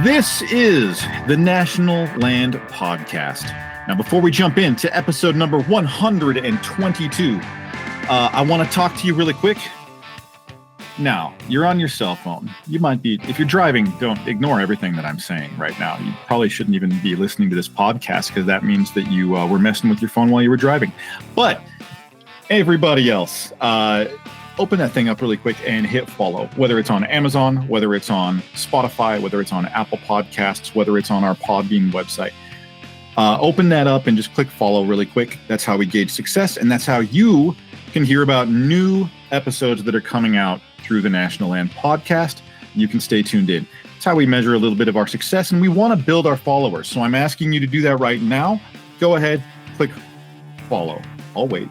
This is the National Land Podcast. Now, before we jump into episode number 122, I want to talk to you really quick. Now, you're on your cell phone. You might be, if you're driving, don't ignore everything that I'm saying right now. You probably shouldn't even be listening to this podcast because that means that you were messing with your phone while you were driving. But everybody else, open that thing up really quick and hit follow, whether it's on Amazon, whether it's on Spotify, whether it's on Apple Podcasts, whether it's on our Podbean website. Open that up and just click follow really quick. That's how we gauge success, and that's how you can hear about new episodes that are coming out through the National Land Podcast. You can stay tuned in. That's how we measure a little bit of our success, and we want to build our followers. So I'm asking you to do that right now. Go ahead, click follow. I'll wait.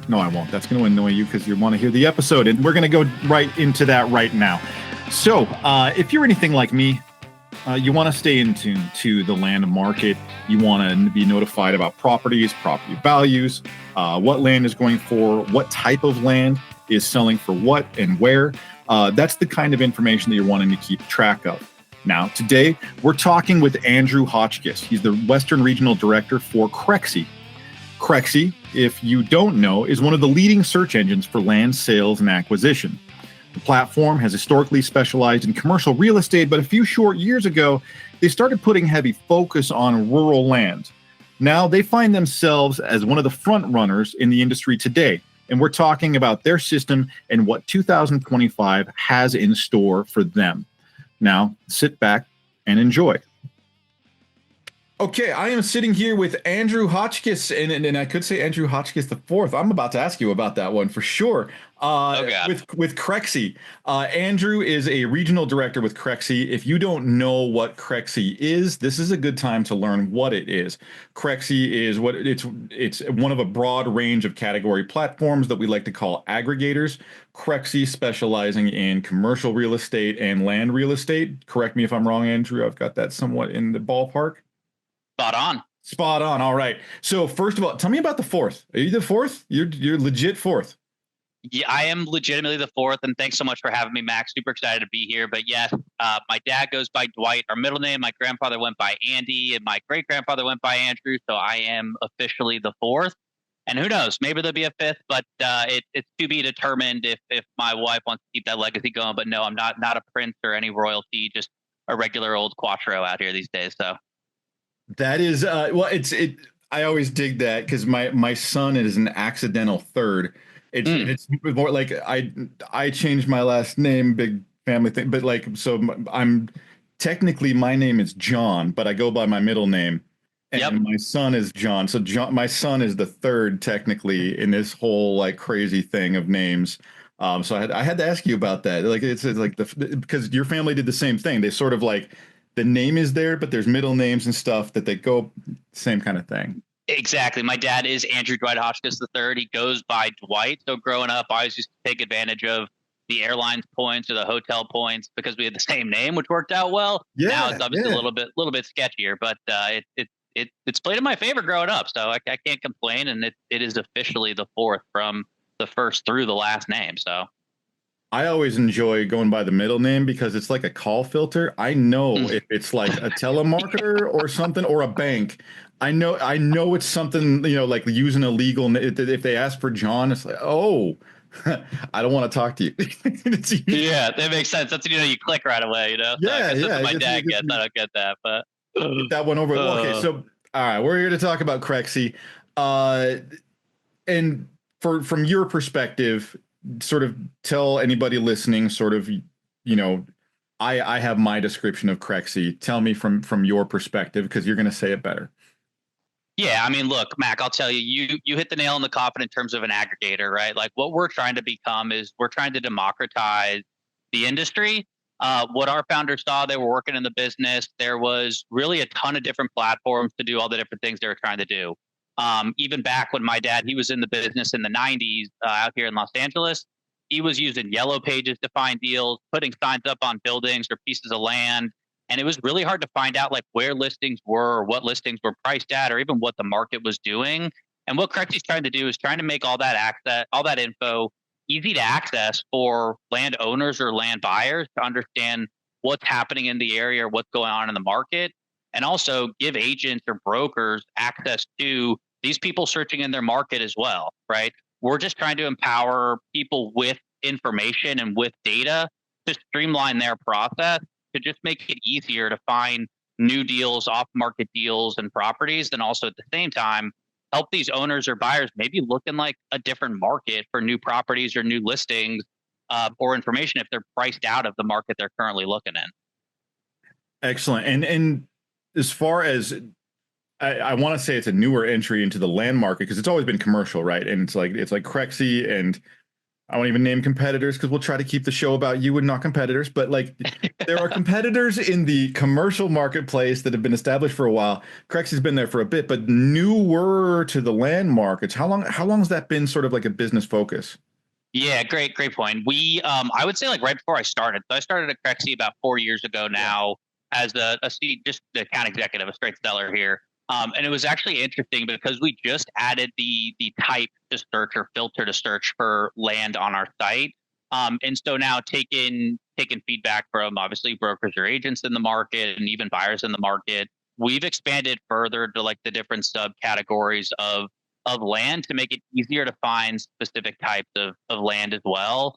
No, I won't. That's going to annoy you because you want to hear the episode, and we're going to go right into that right now. So if you're anything like me, you want to stay in tune to the land market. You want to be notified about properties, property values, what land is going for, what type of land is selling for what and where. That's the kind of information that you're wanting to keep track of. Now, today, we're talking with Andrew Hotchkiss. He's the Western Regional Director for CREXI. CREXI, if you don't know, is one of the leading search engines for land sales and acquisition. The platform has historically specialized in commercial real estate, but a few short years ago, they started putting heavy focus on rural land. Now they find themselves as one of the front runners in the industry today, and we're talking about their system and what 2025 has in store for them. Now, sit back and enjoy. Okay, I am sitting here with Andrew Hotchkiss, and I could say Andrew Hotchkiss IV. I'm about to ask you about that one for sure. With CREXI. Andrew is a regional director with CREXI. If you don't know what CREXI is, this is a good time to learn what it is. CREXI is what it's one of a broad range of category platforms that we like to call aggregators. CREXI specializing in commercial real estate and land real estate. Correct me if I'm wrong, Andrew. I've got that somewhat in the ballpark. Spot on. All right. So first of all, tell me about the fourth. Are you the fourth? You're legit fourth. Yeah, I am legitimately the fourth, and thanks so much for having me, Max. Super excited to be here. But yes, my dad goes by Dwight, our middle name. My grandfather went by Andy, and my great-grandfather went by Andrew. So I am officially the fourth. And who knows? Maybe there'll be a fifth, but it's to be determined if my wife wants to keep that legacy going. But no, I'm not a prince or any royalty, just a regular old Quattro out here these days. So. That is, I always dig that because my son is an accidental third. It's more like I changed my last name, big family thing, but like, so I'm technically my name is John, but I go by my middle name, and my son is John. So my son is the third technically in this whole like crazy thing of names. So I had to ask you about that. Like it's like because your family did the same thing. They sort of like. The name is there, but there's middle names and stuff that they go same kind of thing. Exactly. My dad is Andrew Dwight Hotchkiss III. He goes by Dwight. So growing up, I always used to take advantage of the airline's points or the hotel points because we had the same name, which worked out well. Yeah, now it's obviously a little bit sketchier, but it's played in my favor growing up. So I can't complain, and it is officially the fourth from the first through the last name. So. I always enjoy going by the middle name because it's like a call filter. I know if it's like a telemarketer or something or a bank. I know it's something, like using a legal. If they ask for John, it's like, oh, I don't want to talk to you. Yeah, that makes sense. That's you click right away. Yeah, so my dad gets. I don't get that, but get that one over. Okay, so all right, we're here to talk about CREXI, and from your perspective. Sort of tell anybody listening sort of, I have my description of CREXI. Tell me from your perspective, because you're going to say it better. Yeah, I mean, look, Mac, I'll tell you, you hit the nail on the coffin in terms of an aggregator, right? Like what we're trying to become is we're trying to democratize the industry. What our founders saw, they were working in the business. There was really a ton of different platforms to do all the different things they were trying to do. Even back when my dad, he was in the business in the 90s out here in Los Angeles, he was using yellow pages to find deals, putting signs up on buildings or pieces of land. And it was really hard to find out like where listings were or what listings were priced at or even what the market was doing. And what CREXI is trying to do is trying to make all that info easy to access for landowners or land buyers to understand what's happening in the area or what's going on in the market, and also give agents or brokers access to these people searching in their market as well, right? We're just trying to empower people with information and with data to streamline their process, to just make it easier to find new deals, off market deals and properties. And also at the same time, help these owners or buyers maybe look in like a different market for new properties or new listings, or information if they're priced out of the market they're currently looking in. Excellent. And as far as I want to say it's a newer entry into the land market because it's always been commercial, right? And it's like CREXI, and I won't even name competitors because we'll try to keep the show about you and not competitors. But like there are competitors in the commercial marketplace that have been established for a while. CREXI's been there for a bit, but newer to the land markets. How long has that been sort of like a business focus? Yeah, great point. We, I would say like right before I started. So I started at CREXI about 4 years ago now as just the account executive, a straight seller here. And it was actually interesting because we just added the type to search or filter to search for land on our site. And so now taking feedback from obviously brokers or agents in the market and even buyers in the market, we've expanded further to like the different subcategories of land to make it easier to find specific types of land as well.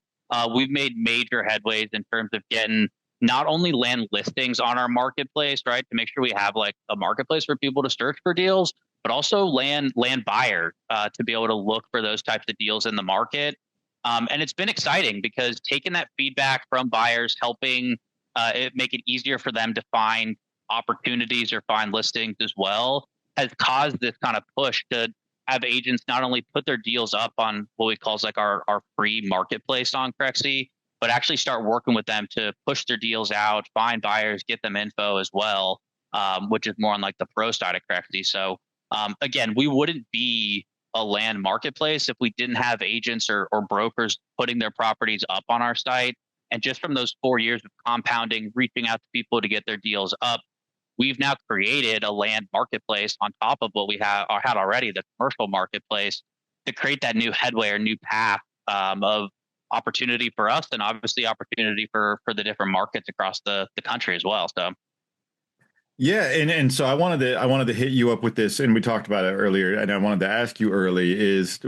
We've made major headways in terms of getting not only land listings on our marketplace, right, to make sure we have like a marketplace for people to search for deals, but also land buyers to be able to look for those types of deals in the market. And it's been exciting because taking that feedback from buyers, helping it make it easier for them to find opportunities or find listings as well, has caused this kind of push to have agents not only put their deals up on what we call like our free marketplace on CREXI, but actually start working with them to push their deals out, find buyers, get them info as well, which is more on like the pro side of CREXI. So again, we wouldn't be a land marketplace if we didn't have agents or brokers putting their properties up on our site. And just from those 4 years of compounding, reaching out to people to get their deals up, we've now created a land marketplace on top of what we had already, the commercial marketplace, to create that new headway or new path of opportunity for us, and obviously opportunity for the different markets across the country as well. So yeah, and so I wanted to hit you up with this, and we talked about it earlier, and I wanted to ask you early is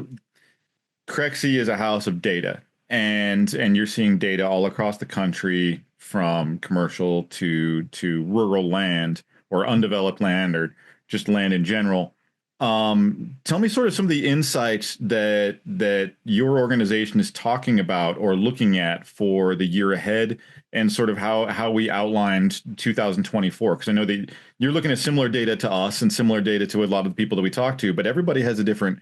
CREXI is a house of data, and you're seeing data all across the country from commercial to rural land or undeveloped land or just land in general. Tell me sort of some of the insights that your organization is talking about or looking at for the year ahead, and sort of how we outlined 2024. Because I know that you're looking at similar data to us and similar data to a lot of the people that we talk to, but everybody has a different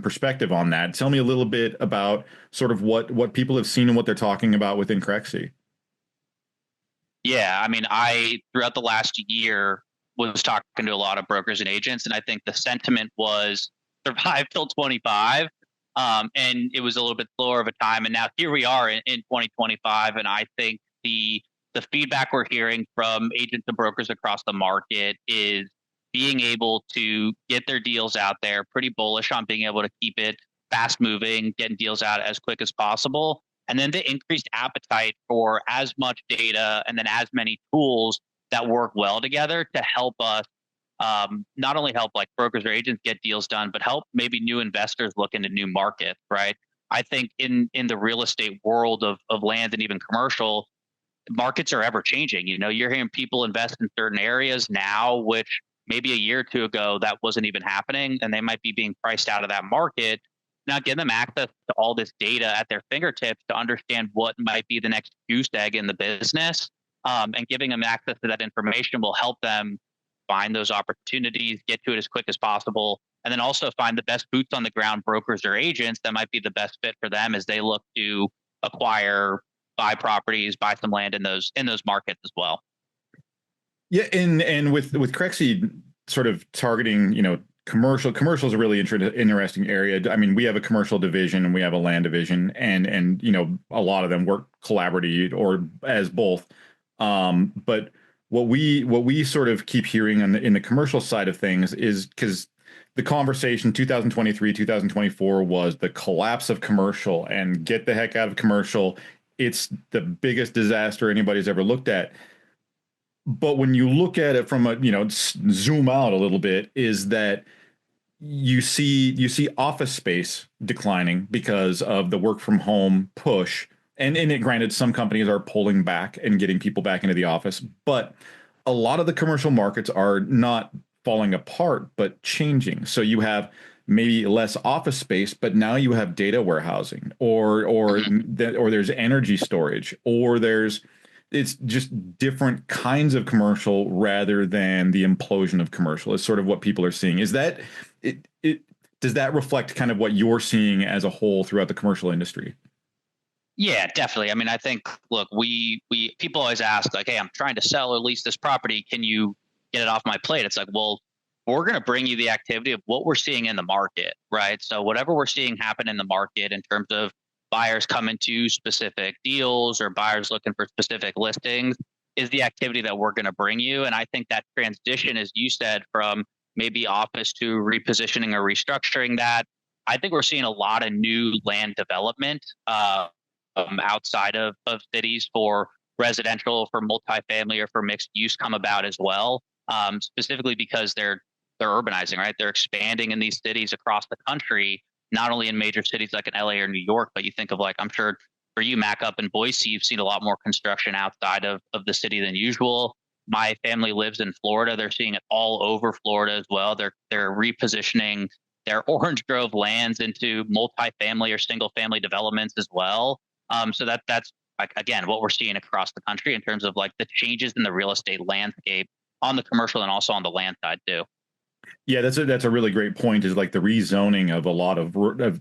perspective on that. Tell me a little bit about sort of what people have seen and what they're talking about within CREXI. yeah, I mean, I throughout the last year was talking to a lot of brokers and agents, and I think the sentiment was survive till 25. And it was a little bit slower of a time. And now here we are in 2025. And I think the feedback we're hearing from agents and brokers across the market is being able to get their deals out there, pretty bullish on being able to keep it fast moving, getting deals out as quick as possible. And then the increased appetite for as much data and then as many tools that work well together to help us, not only help like brokers or agents get deals done, but help maybe new investors look into new markets, right? I think in the real estate world of land and even commercial, markets are ever changing. You know, you're hearing people invest in certain areas now, which maybe a year or two ago that wasn't even happening, and they might be being priced out of that market. Now, give them access to all this data at their fingertips to understand what might be the next goose egg in the business, and giving them access to that information will help them find those opportunities, get to it as quick as possible, and then also find the best boots on the ground brokers or agents that might be the best fit for them as they look to acquire, buy properties, buy some land in those markets as well. Yeah, and with CREXI sort of targeting, commercial is a really interesting area. I mean, we have a commercial division and we have a land division, and a lot of them work collaboratively or as both. But what we sort of keep hearing in the commercial side of things is because the conversation 2023, 2024 was the collapse of commercial and get the heck out of commercial. It's the biggest disaster anybody's ever looked at. But when you look at it from a, zoom out a little bit, is that you see office space declining because of the work from home push. And it, granted, some companies are pulling back and getting people back into the office, but a lot of the commercial markets are not falling apart, but changing. So you have maybe less office space, but now you have data warehousing, or there's energy storage, or there's it's just different kinds of commercial rather than the implosion of commercial is sort of what people are seeing. Is that it does that reflect kind of what you're seeing as a whole throughout the commercial industry? Yeah, definitely. I mean, I think, look, we people always ask like, hey, I'm trying to sell or lease this property. Can you get it off my plate? It's like, well, we're going to bring you the activity of what we're seeing in the market, right? So whatever we're seeing happen in the market in terms of buyers coming to specific deals or buyers looking for specific listings is the activity that we're going to bring you. And I think that transition, as you said, from maybe office to repositioning or restructuring that, I think we're seeing a lot of new land development. Outside of cities for residential, for multifamily, or for mixed use come about as well. Specifically because they're urbanizing, right? They're expanding in these cities across the country, not only in major cities like in LA or New York, but you think of like, I'm sure for you, Mac, up in Boise, you've seen a lot more construction outside of the city than usual. My family lives in Florida. They're seeing it all over Florida as well. They're repositioning their orange grove lands into multifamily or single family developments as well. So that's like, again, what we're seeing across the country in terms of like the changes in the real estate landscape on the commercial and also on the land side too. Yeah, that's a really great point. Is like the rezoning of a lot of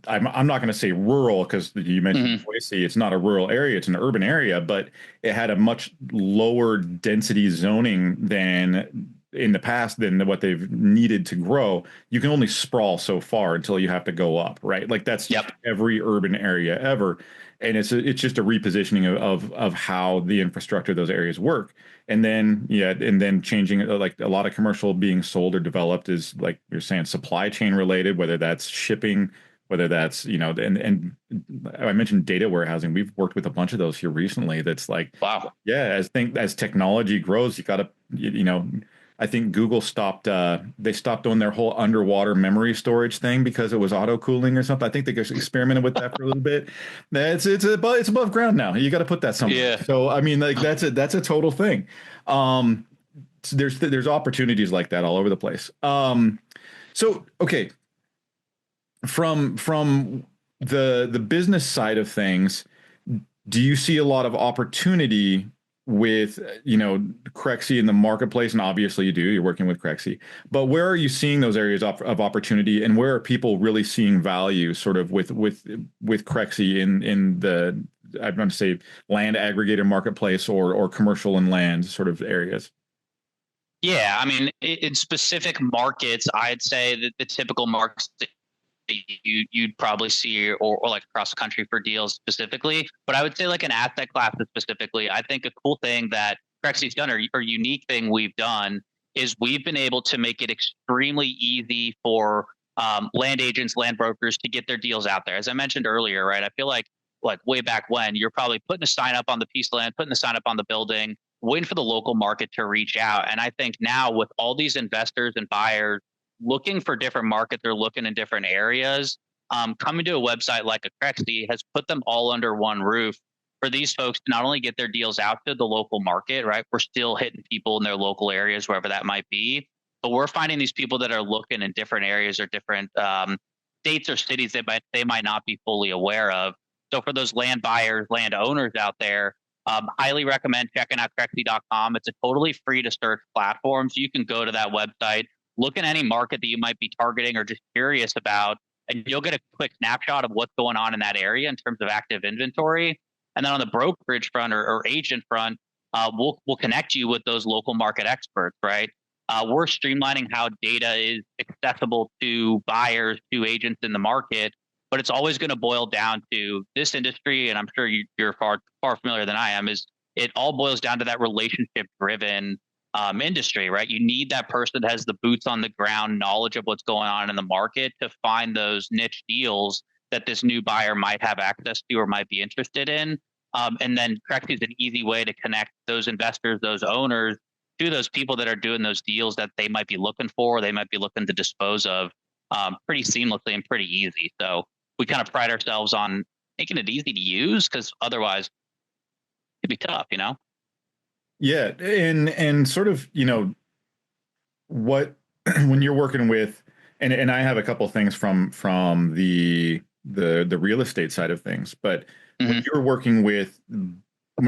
I'm not going to say rural because you mentioned Hmm. Boise. It's not a rural area; it's an urban area, but it had a much lower density zoning than in the past than what they've needed to grow. You can only sprawl so far until you have to go up, right? Like that's just Yep. every urban area ever, and it's just a repositioning of how the infrastructure of those areas work. And then, yeah, and then changing like a lot of commercial being sold or developed is like you're saying supply chain related, whether that's shipping, whether that's, and I mentioned data warehousing. We've worked with a bunch of those here recently. That's like, Wow. yeah, as technology grows, you got to, I think Google stopped, they stopped doing their whole underwater memory storage thing because it was auto cooling or something. I think they just experimented with that for a little bit. It's above ground now. You got to put that somewhere. Yeah. So I mean, like that's a total thing. Um, so there's opportunities like that all over the place. So okay, from the business side of things, do you see a lot of opportunity with CREXI in the marketplace? And obviously you do, you're working with CREXI, but where are you seeing those areas of opportunity, and where are people really seeing value sort of with CREXI in the, I'm going to say, land aggregator marketplace or commercial and land sort of areas? Yeah. I mean, in specific markets, I'd say that the typical markets that you'd probably see or like across the country for deals specifically. But I would say like an asset class specifically, I think a cool thing that Crexi's done or unique thing we've done is we've been able to make it extremely easy for land agents, land brokers to get their deals out there. As I mentioned earlier, right? I feel like way back when you're probably putting a sign up on the piece of land, putting the sign up on the building, waiting for the local market to reach out. And I think now with all these investors and buyers looking for different markets or looking in different areas, coming to a website like a Crexi has put them all under one roof for these folks to not only get their deals out to the local market, right? We're still hitting people in their local areas, wherever that might be, but we're finding these people that are looking in different areas or different states or cities that they might not be fully aware of. So for those land buyers, land owners out there, highly recommend checking out Crexi.com. It's a totally free to search platform. So you can go to that website, look at any market that you might be targeting or just curious about, and you'll get a quick snapshot of what's going on in that area in terms of active inventory. And then on the brokerage front or agent front, we'll connect you with those local market experts, right? We're streamlining how data is accessible to buyers, to agents in the market, but it's always going to boil down to this industry, and I'm sure you're far familiar than I am. Is it all boils down to that relationship driven industry, right? You need that person that has the boots on the ground knowledge of what's going on in the market to find those niche deals that this new buyer might have access to or might be interested in. And then Correct is an easy way to connect those investors, those owners to those people that are doing those deals that they might be looking for, they might be looking to dispose of pretty seamlessly and pretty easy. So we kind of pride ourselves on making it easy to use because otherwise it'd be tough, you know? Yeah, and sort of, what when you're working with, and I have a couple things from the real estate side of things, but when Hmm. you're working with,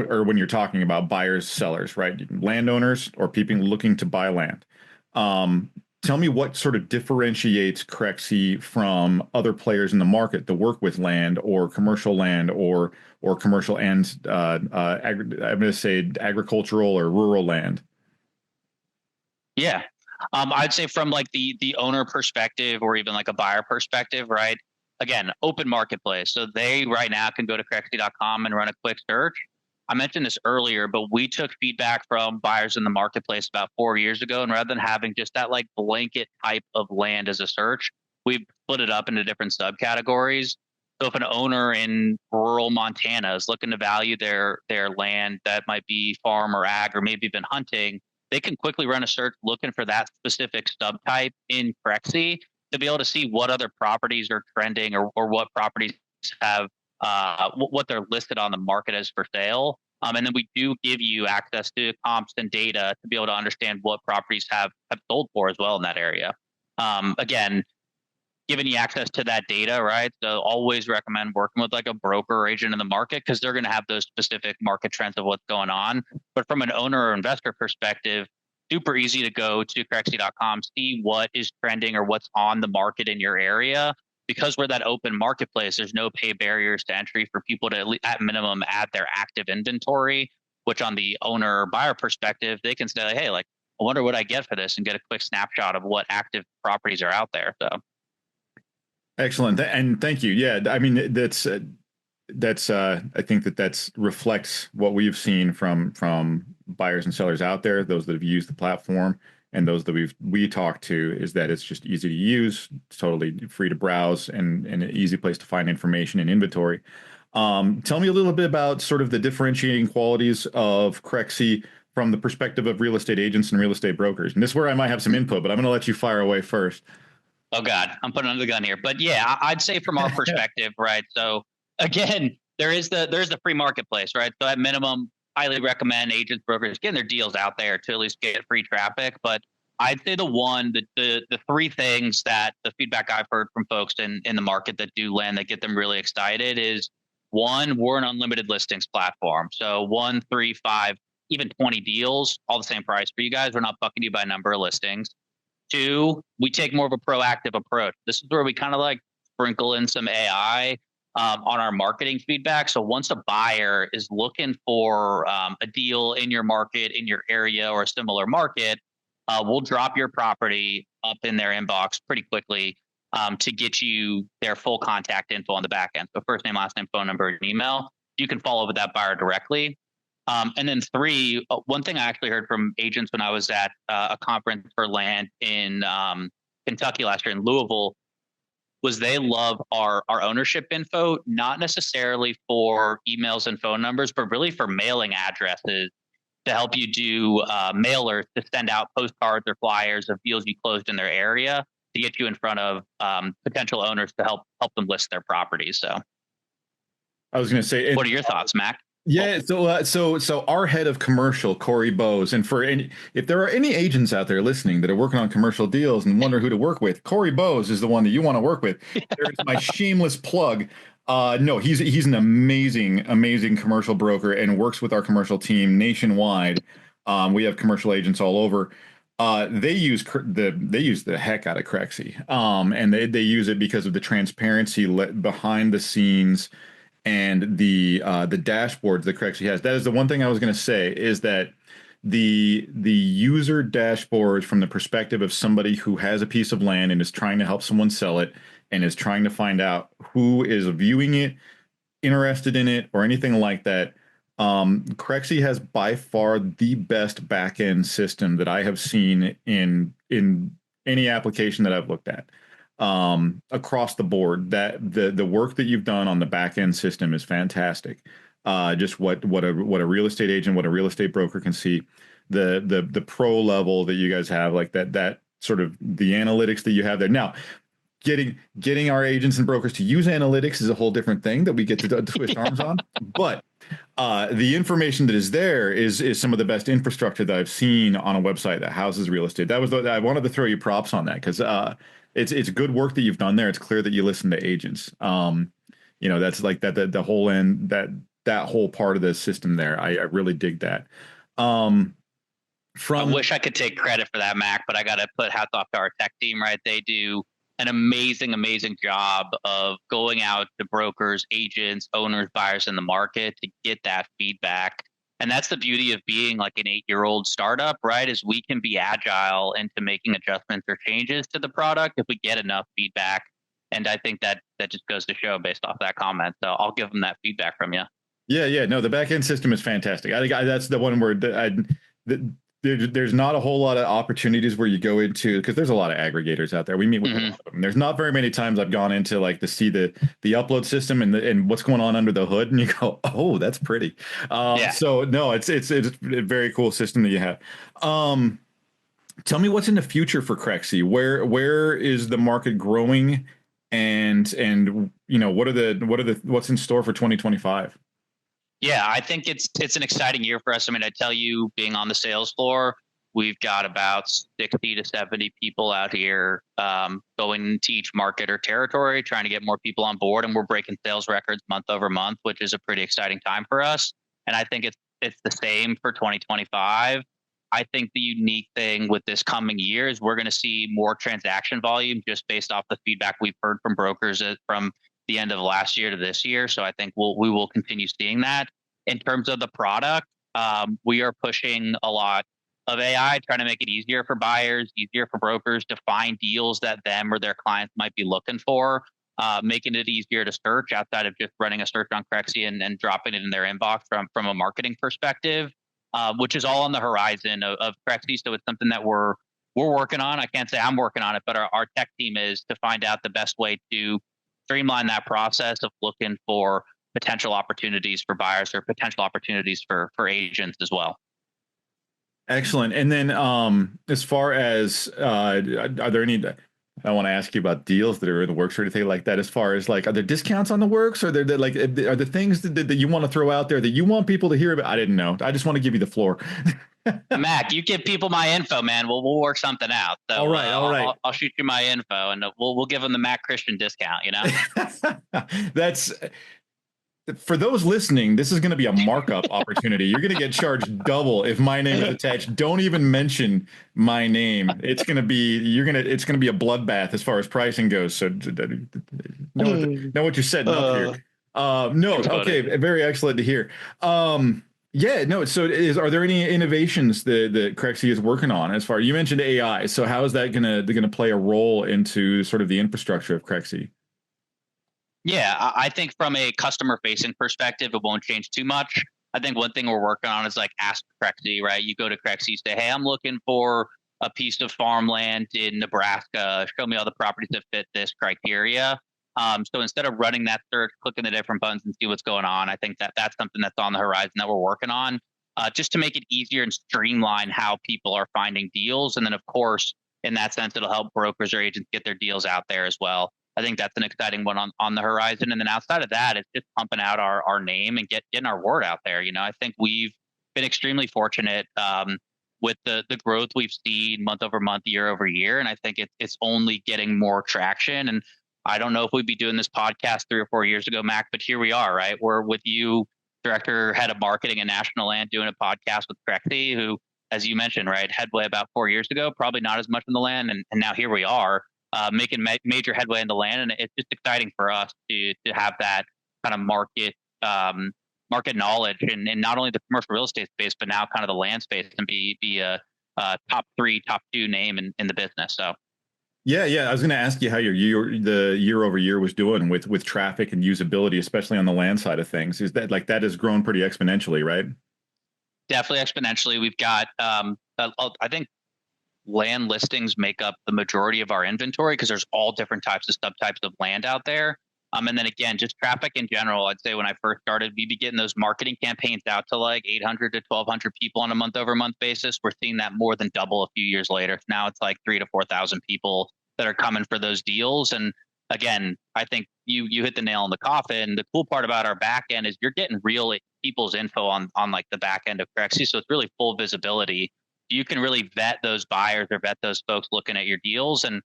or when you're talking about buyers, sellers, right? Landowners or people looking to buy land. Um, Tell me what sort of differentiates CREXI from other players in the market that work with land or commercial land or commercial and I'm going to say agricultural or rural land. Yeah. I'd say from like the owner perspective or even like a buyer perspective, right? Again, open marketplace. So they right now can go to CREXI.com and run a quick search. I mentioned this earlier, but we took feedback from buyers in the marketplace about 4 years ago. And rather than having just that like blanket type of land as a search, we split it up into different subcategories. So if an owner in rural Montana is looking to value their land that might be farm or ag or maybe even hunting, they can quickly run a search looking for that specific subtype in CREXI to be able to see what other properties are trending or what properties have what they're listed on the market as for sale. And then we do give you access to comps and data to be able to understand what properties have sold for as well in that area. Again, giving you access to that data, right? So always recommend working with like a broker or agent in the market because they're going to have those specific market trends of what's going on. But from an owner or investor perspective, super easy to go to CREXI.com, see what is trending or what's on the market in your area. Because we're that open marketplace, there's no pay barriers to entry for people to at minimum add their active inventory, which on the owner or buyer perspective, they can say, hey, like, I wonder what I get for this and get a quick snapshot of what active properties are out there. So Excellent. And thank you. Yeah, I mean, I think that's reflects what we've seen from buyers and sellers out there, those that have used the platform and those that we talk to, is that it's just easy to use, it's totally free to browse, and an easy place to find information and inventory. Tell me a little bit about sort of the differentiating qualities of CREXI from the perspective of real estate agents and real estate brokers. And this is where I might have some input, but I'm going to let you fire away first. oh God, I'm putting under the gun here. But yeah, I'd say from our perspective, right? So again, there's the free marketplace, right? So at minimum, highly recommend agents, brokers getting their deals out there to at least get free traffic. But I'd say the three things that the feedback I've heard from folks in the market that do land that get them really excited is one, we're an unlimited listings platform. So one, three, five, even 20 deals, all the same price for you guys. We're not bucking you by number of listings. Two, we take more of a proactive approach. This is where we kind of like sprinkle in some AI on our marketing feedback. So once a buyer is looking for a deal in your market, in your area, or a similar market, we'll drop your property up in their inbox pretty quickly to get you their full contact info on the back end. So first name, last name, phone number, and email. You can follow up with that buyer directly. And then three, one thing I actually heard from agents when I was at a conference for land in Kentucky last year in Louisville was they love our ownership info, not necessarily for emails and phone numbers, but really for mailing addresses to help you do mailers to send out postcards or flyers of deals you closed in their area to get you in front of potential owners to help them list their properties. So, I was going to say, what are your thoughts, Mac? yeah, so our head of commercial, Corey Bowes, and for any, if there are any agents out there listening that are working on commercial deals and wonder who to work with, Corey Bowes is the one that you want to work with. There's my shameless plug. No, he's an amazing commercial broker and works with our commercial team nationwide. We have commercial agents all over. They use the heck out of CREXI, and they use it because of the transparency behind the scenes and the dashboards that CREXI has. That is the one thing I was going to say, is that the user dashboards from the perspective of somebody who has a piece of land and is trying to help someone sell it and is trying to find out who is viewing it, interested in it, or anything like that. CREXI has by far the best back end system that I have seen in any application that I've looked at across the board. That the work that you've done on the back end system is fantastic. Just what a real estate agent, what a real estate broker can see. the pro level that you guys have, like that sort of the analytics that you have there. Now, getting our agents and brokers to use analytics is a whole different thing that we get to twist arms on. But the information that is there is some of the best infrastructure that I've seen on a website that houses real estate. I wanted to throw you props on that because it's good work that you've done there. It's clear that you listen to agents. That's like the whole end that whole part of the system there. I really dig that. I wish I could take credit for that, Mac, but I got to put hats off to our tech team, right? They do an amazing job of going out to brokers, agents, owners, buyers in the market to get that feedback. And that's the beauty of being like an 8-year-old startup, right? Is we can be agile into making adjustments or changes to the product if we get enough feedback. And I think that just goes to show based off that comment. So I'll give them that feedback from you. Yeah. No, the back end system is fantastic. I think that's the one where there's not a whole lot of opportunities where you go into, because there's a lot of aggregators out there. We meet with a lot of them. There's not very many times I've gone into like to see the upload system and what's going on under the hood, and you go, oh, that's pretty. So no, it's a very cool system that you have. Tell me what's in the future for CREXI. Where is the market growing, and what's in store for 2025? Yeah, I think it's an exciting year for us. I mean, I tell you, being on the sales floor, we've got about 60 to 70 people out here going to each market or territory, trying to get more people on board, and we're breaking sales records month over month, which is a pretty exciting time for us. And I think it's the same for 2025. I think the unique thing with this coming year is we're going to see more transaction volume just based off the feedback we've heard from brokers from the end of last year to this year. So I think we will continue seeing that. In terms of the product, we are pushing a lot of AI, trying to make it easier for buyers, easier for brokers to find deals that them or their clients might be looking for, making it easier to search outside of just running a search on CREXI and dropping it in their inbox from a marketing perspective, which is all on the horizon of CREXI. So it's something that we're working on. I can't say I'm working on it, but our tech team is to find out the best way to streamline that process of looking for potential opportunities for buyers or potential opportunities for agents as well. Excellent. And then as far as are there any, I want to ask you about deals that are in the works or anything like that, as far as like, are there discounts on the works, or are the things that you want to throw out there that you want people to hear about? I didn't know. I just want to give you the floor. Mac, you give people my info, man. We'll work something out. So, all right. I'll shoot you my info, and we'll give them the Mac Christian discount. That's for those listening. This is going to be a markup opportunity. You're going to get charged double if my name is attached. Don't even mention my name. It's going to be it's going to be a bloodbath as far as pricing goes. So know what you said. No. Okay. Very excellent to hear. Yeah, no. So are there any innovations that CREXI is working on as far, you mentioned AI. So how is that going to play a role into sort of the infrastructure of CREXI? Yeah, I think from a customer facing perspective, it won't change too much. I think one thing we're working on is like ask CREXI, right? You go to CREXI, say, hey, I'm looking for a piece of farmland in Nebraska. Show me all the properties that fit this criteria. So instead of running that search, clicking the different buttons and see what's going on, I think that's something that's on the horizon that we're working on, just to make it easier and streamline how people are finding deals. And then, of course, in that sense, it'll help brokers or agents get their deals out there as well. I think that's an exciting one on the horizon. And then outside of that, it's just pumping out our name and getting our word out there. I think we've been extremely fortunate with the growth we've seen month over month, year over year. And I think it's only getting more traction. And I don't know if we'd be doing this podcast 3 or 4 years ago, Mac, but here we are, right? We're with you, director, head of marketing and national land, doing a podcast with CREXI, who, as you mentioned, right, headway about 4 years ago, probably not as much in the land. And now here we are making major headway in the land. And it's just exciting for us to have that kind of market knowledge and not only the commercial real estate space, but now kind of the land space, and be a top 3, top 2 name in the business. So. Yeah. I was going to ask you how the year over year was doing with traffic and usability, especially on the land side of things. Is that that has grown pretty exponentially, right? Definitely exponentially. We've got, I think, land listings make up the majority of our inventory because there's all different types of subtypes of land out there. And then again, just traffic in general. I'd say when I first started, we'd be getting those marketing campaigns out to like 800 to 1,200 people on a month-over-month basis. We're seeing that more than double a few years later. Now it's like 3,000 to 4,000 people that are coming for those deals. And again, I think you hit the nail on the coffin. The cool part about our back end is you're getting real people's info on like the back end of CREXI. So it's really full visibility. You can really vet those buyers or vet those folks looking at your deals. And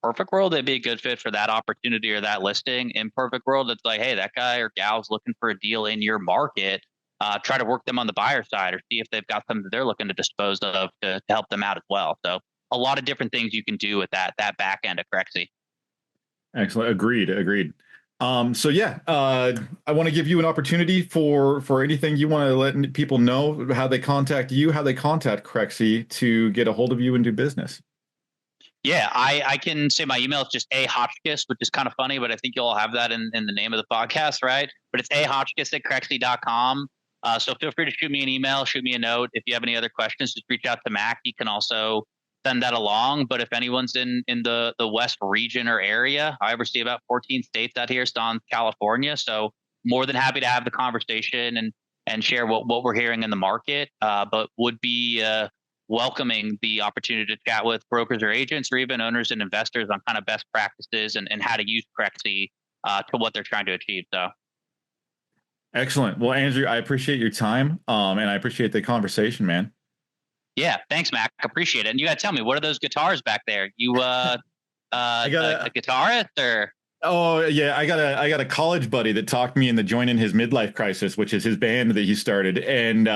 perfect world, they'd be a good fit for that opportunity or that listing. In perfect world, it's like, hey, that guy or gal's looking for a deal in your market. Try to work them on the buyer side or see if they've got something they're looking to dispose of to help them out as well. So a lot of different things you can do with that back end of CREXI. Excellent. Agreed. So yeah, I want to give you an opportunity for anything you want to let people know, how they contact you, how they contact CREXI to get a hold of you and do business. Yeah, I can say my email is just a.hotchkiss, which is kind of funny, but I think you'll all have that in the name of the podcast, right? But it's a.hotchkiss@crexi.com. So feel free to shoot me an email, shoot me a note. If you have any other questions, just reach out to Mac. You can also send that along. But if anyone's in the West region or area, I oversee about 14 states out here, still in California. So more than happy to have the conversation and share what we're hearing in the market, but would be welcoming the opportunity to chat with brokers or agents or even owners and investors on kind of best practices and how to use CREXI to what they're trying to achieve. So. Excellent. Well, Andrew, I appreciate your time and I appreciate the conversation, man. Yeah, thanks, Mac. Appreciate it. And you got to tell me, what are those guitars back there? You a guitarist or? Oh yeah, I got a college buddy that talked me into joining his midlife crisis, which is his band that he started, and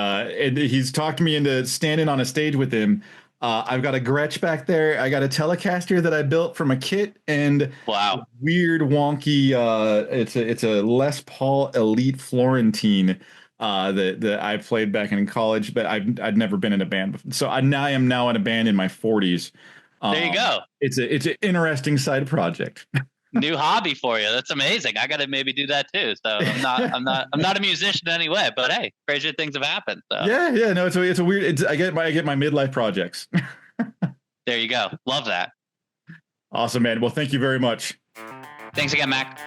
he's talked me into standing on a stage with him. I've got a Gretsch back there. I got a Telecaster that I built from a kit, and wow, weird wonky. It's a Les Paul Elite Florentine that I played back in college, but I'd never been in a band before. So I am now in a band in my 40s. There you go. It's an interesting side project. New hobby for you. That's amazing. I got to maybe do that too. So I'm not a musician anyway, but hey, crazier things have happened. So. Yeah. No, it's a weird. I get my midlife projects. There you go. Love that. Awesome, man. Well, thank you very much. Thanks again, Mac.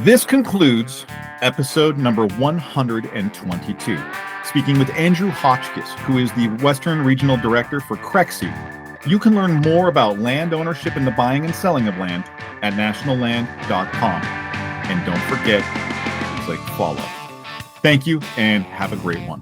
This concludes episode number 122. Speaking with Andrew Hotchkiss, who is the Western Regional Director for CREXI. You can learn more about land ownership and the buying and selling of land at nationalland.com. And don't forget to click follow. Thank you and have a great one.